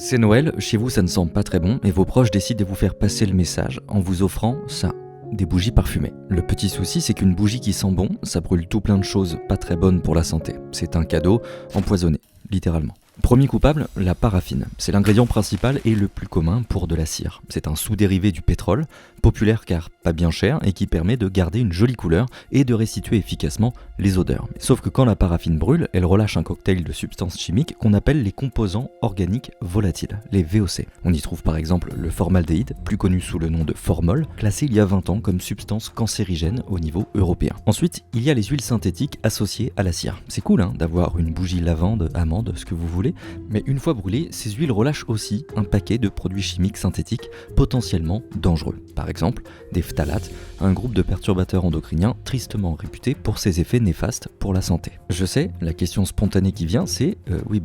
C'est Noël, chez vous ça ne sent pas très bon et vos proches décident de vous faire passer le message en vous offrant ça, des bougies parfumées. Le petit souci c'est qu'une bougie qui sent bon, ça brûle tout plein de choses pas très bonnes pour la santé. C'est un cadeau empoisonné, littéralement. Premier coupable, la paraffine. C'est l'ingrédient principal et le plus commun pour de la cire. C'est un sous-dérivé du pétrole, populaire car pas bien cher et qui permet de garder une jolie couleur et de restituer efficacement les odeurs. Sauf que quand la paraffine brûle, elle relâche un cocktail de substances chimiques qu'on appelle les composants organiques volatiles, les VOC. On y trouve par exemple le formaldéhyde, plus connu sous le nom de formol, classé il y a 20 ans comme substance cancérigène au niveau européen. Ensuite, il y a les huiles synthétiques associées à la cire. C'est cool d'avoir une bougie lavande, amande, ce que vous voulez, mais une fois brûlées, ces huiles relâchent aussi un paquet de produits chimiques synthétiques potentiellement dangereux. Par exemple, des phtalates, un groupe de perturbateurs endocriniens tristement réputé pour ses effets néfastes pour la santé. Je sais, la question spontanée qui vient c'est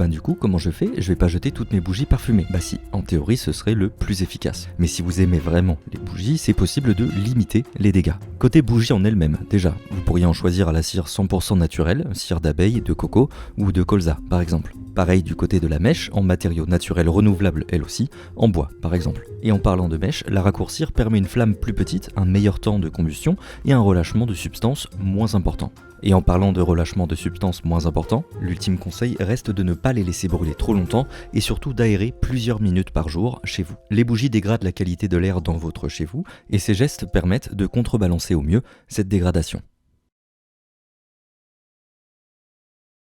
du coup comment je fais? Je vais pas jeter toutes mes bougies parfumées. Bah si, en théorie ce serait le plus efficace. Mais si vous aimez vraiment les bougies, c'est possible de limiter les dégâts. Côté bougie en elle-même, déjà, vous pourriez en choisir à la cire 100% naturelle, cire d'abeille, de coco ou de colza par exemple. Pareil du côté de la mèche, en matériaux naturels renouvelables elle aussi, en bois par exemple. Et en parlant de mèche, la raccourcir permet une flamme plus petite, un meilleur temps de combustion et un relâchement de substances moins important. Et en parlant de relâchement de substances moins important, l'ultime conseil reste de ne pas les laisser brûler trop longtemps et surtout d'aérer plusieurs minutes par jour chez vous. Les bougies dégradent la qualité de l'air dans votre chez vous et ces gestes permettent de contrebalancer au mieux cette dégradation.